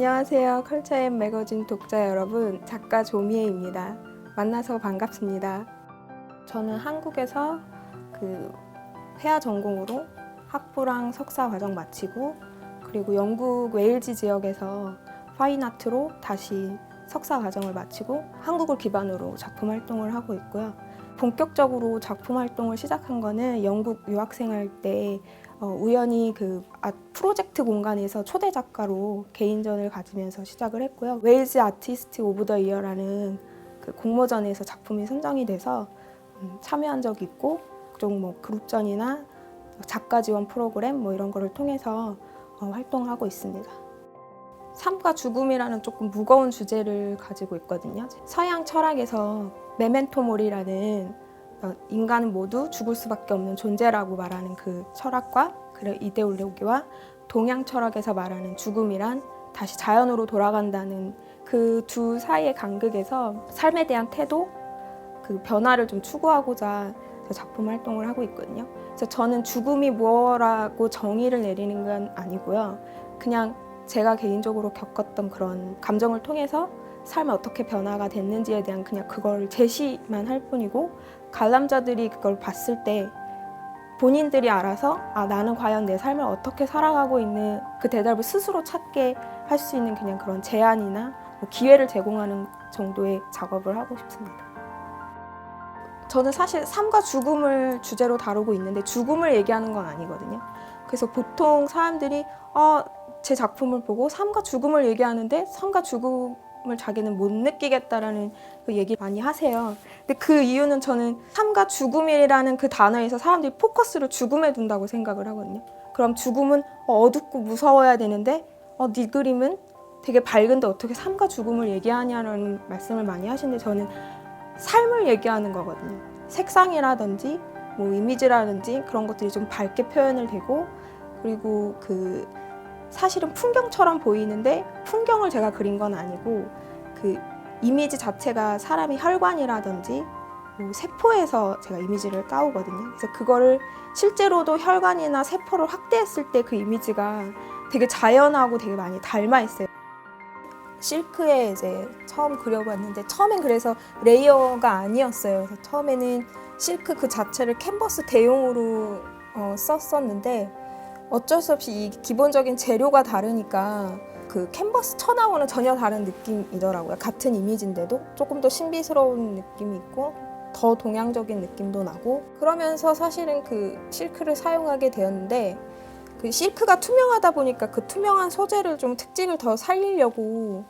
안녕하세요. 컬처앤 매거진 독자 여러분, 작가 조미애입니다. 만나서 반갑습니다. 저는 한국에서 회화 전공으로 학부랑 석사 과정 마치고, 그리고 영국 웨일즈 지역에서 파인아트로 다시 석사 과정을 마치고 한국을 기반으로 작품 활동을 하고 있고요. 본격적으로 작품 활동을 시작한 거는 영국 유학생활 때 우연히 프로젝트 공간에서 초대 작가로 개인전을 가지면서 시작을 했고요. 웨일즈 아티스트 오브 더 이어라는 그 공모전에서 작품이 선정이 돼서 참여한 적이 있고, 좀 그룹전이나 작가 지원 프로그램 이런 거를 통해서 활동하고 있습니다. 삶과 죽음이라는 조금 무거운 주제를 가지고 있거든요. 서양 철학에서 메멘토 모리라는 인간은 모두 죽을 수밖에 없는 존재라고 말하는 그 철학과 그 이데올로기와 동양 철학에서 말하는 죽음이란 다시 자연으로 돌아간다는 그 두 사이의 간극에서 삶에 대한 태도, 그 변화를 좀 추구하고자 작품 활동을 하고 있거든요. 그래서 저는 죽음이 뭐라고 정의를 내리는 건 아니고요. 그냥 제가 개인적으로 겪었던 그런 감정을 통해서 삶이 어떻게 변화가 됐는지에 대한 그냥 그걸 제시만 할 뿐이고, 관람자들이 그걸 봤을 때 본인들이 알아서 나는 과연 내 삶을 어떻게 살아가고 있는 그 대답을 스스로 찾게 할 수 있는 그냥 그런 제안이나 기회를 제공하는 정도의 작업을 하고 싶습니다. 저는 사실 삶과 죽음을 주제로 다루고 있는데 죽음을 얘기하는 건 아니거든요. 그래서 보통 사람들이 제 작품을 보고 삶과 죽음을 얘기하는데 삶과 죽음을 자기는 못 느끼겠다라는 그 얘기 많이 하세요. 근데 그 이유는 저는 삶과 죽음이라는 그 단어에서 사람들이 포커스를 죽음에 둔다고 생각을 하거든요. 그럼 죽음은 어둡고 무서워야 되는데 네 그림은 되게 밝은데 어떻게 삶과 죽음을 얘기하냐라는 말씀을 많이 하시는데, 저는 삶을 얘기하는 거거든요. 색상이라든지 이미지라든지 그런 것들이 좀 밝게 표현을 되고, 그리고 사실은 풍경처럼 보이는데 풍경을 제가 그린 건 아니고 그 이미지 자체가 사람이 혈관이라든지 세포에서 제가 이미지를 따오거든요. 그래서 그거를 실제로도 혈관이나 세포를 확대했을 때 그 이미지가 되게 자연하고 되게 많이 닮아 있어요. 실크에 이제 처음 그려봤는데 처음엔 그래서 레이어가 아니었어요. 그래서 처음에는 실크 그 자체를 캔버스 대용으로 썼었는데 어쩔 수 없이 이 기본적인 재료가 다르니까 그 캔버스 천하고는 전혀 다른 느낌이더라고요. 같은 이미지인데도 조금 더 신비스러운 느낌이 있고 더 동양적인 느낌도 나고, 그러면서 사실은 그 실크를 사용하게 되었는데, 그 실크가 투명하다 보니까 그 투명한 소재를 좀 특징을 더 살리려고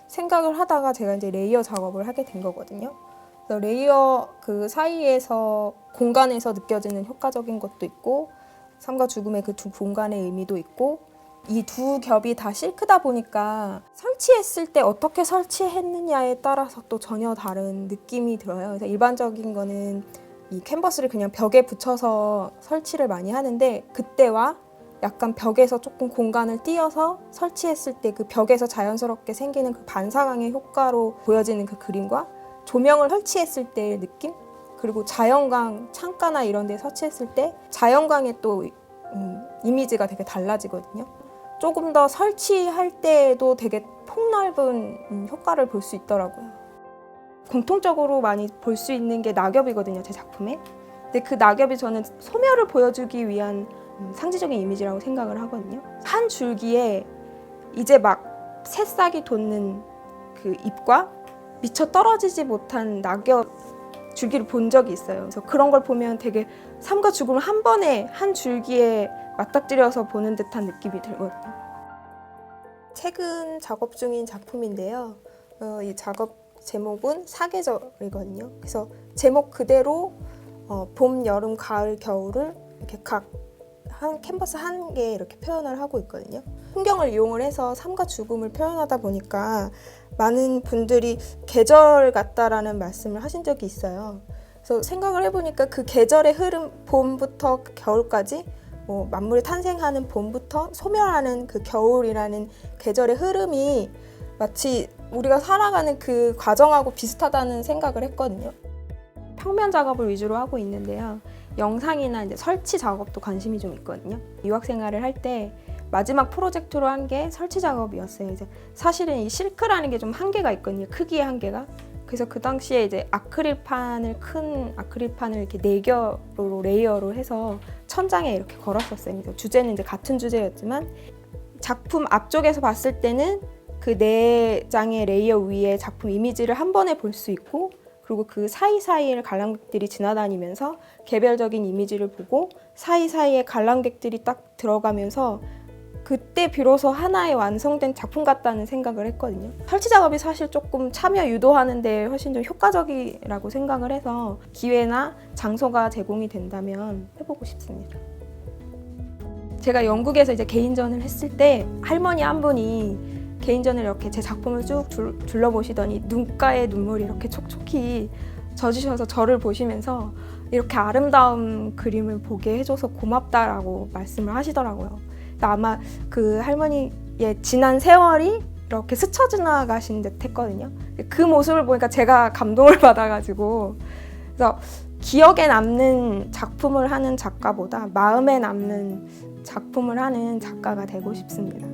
생각을 하다가 제가 이제 레이어 작업을 하게 된 거거든요. 그래서 레이어 그 사이에서 공간에서 느껴지는 효과적인 것도 있고, 삶과 죽음의 그 두 공간의 의미도 있고, 이 두 겹이 다 실크다 보니까 설치했을 때 어떻게 설치했느냐에 따라서 또 전혀 다른 느낌이 들어요. 그래서 일반적인 거는 이 캔버스를 그냥 벽에 붙여서 설치를 많이 하는데, 그때와 약간 벽에서 조금 공간을 띄어서 설치했을 때 그 벽에서 자연스럽게 생기는 그 반사광의 효과로 보여지는 그 그림과 조명을 설치했을 때의 느낌, 그리고 자연광, 창가나 이런 데 설치했을 때 자연광의 또 이미지가 되게 달라지거든요. 조금 더 설치할 때에도 되게 폭넓은 효과를 볼 수 있더라고요. 공통적으로 많이 볼 수 있는 게 낙엽이거든요, 제 작품에. 근데 그 낙엽이 저는 소멸을 보여주기 위한 상징적인 이미지라고 생각을 하거든요. 한 줄기에 이제 막 새싹이 돋는 그 잎과 미처 떨어지지 못한 낙엽 줄기를 본 적이 있어요. 그래서 그런 걸 보면 되게 삶과 죽음을 한 번에 한 줄기에 맞닥뜨려서 보는 듯한 느낌이 들거든요. 최근 작업 중인 작품인데요. 이 작업 제목은 사계절이거든요. 그래서 제목 그대로 봄, 여름, 가을, 겨울을 이렇게 각 한 캔버스 한 개 이렇게 표현을 하고 있거든요. 풍경을 이용을 해서 삶과 죽음을 표현하다 보니까 많은 분들이 계절 같다라는 말씀을 하신 적이 있어요. 그래서 생각을 해보니까 그 계절의 흐름, 봄부터 겨울까지 만물이 탄생하는 봄부터 소멸하는 그 겨울이라는 계절의 흐름이 마치 우리가 살아가는 그 과정하고 비슷하다는 생각을 했거든요. 평면 작업을 위주로 하고 있는데요. 영상이나 이제 설치 작업도 관심이 좀 있거든요. 유학 생활을 할 때 마지막 프로젝트로 한 게 설치 작업이었어요. 이제 사실은 이 실크라는 게 좀 한계가 있거든요. 크기의 한계가. 그래서 그 당시에 이제 큰 아크릴판을 이렇게 4겹으로 레이어로 해서 천장에 이렇게 걸었었어요. 그래서 주제는 이제 같은 주제였지만 작품 앞쪽에서 봤을 때는 그 4장의 레이어 위에 작품 이미지를 한 번에 볼 수 있고, 그리고 그 사이사이를 관람객들이 지나다니면서 개별적인 이미지를 보고 사이사이에 관람객들이 딱 들어가면서 그때 비로소 하나의 완성된 작품 같다는 생각을 했거든요. 설치 작업이 사실 조금 참여 유도하는 데 훨씬 좀 효과적이라고 생각을 해서 기회나 장소가 제공이 된다면 해보고 싶습니다. 제가 영국에서 이제 개인전을 했을 때 할머니 한 분이 개인전을 이렇게 제 작품을 쭉 둘러보시더니 눈가에 눈물이 이렇게 촉촉히 젖으셔서 저를 보시면서 이렇게 아름다운 그림을 보게 해줘서 고맙다라고 말씀을 하시더라고요. 아마 그 할머니의 지난 세월이 이렇게 스쳐 지나가신 듯 했거든요. 그 모습을 보니까 제가 감동을 받아가지고, 그래서 기억에 남는 작품을 하는 작가보다 마음에 남는 작품을 하는 작가가 되고 싶습니다.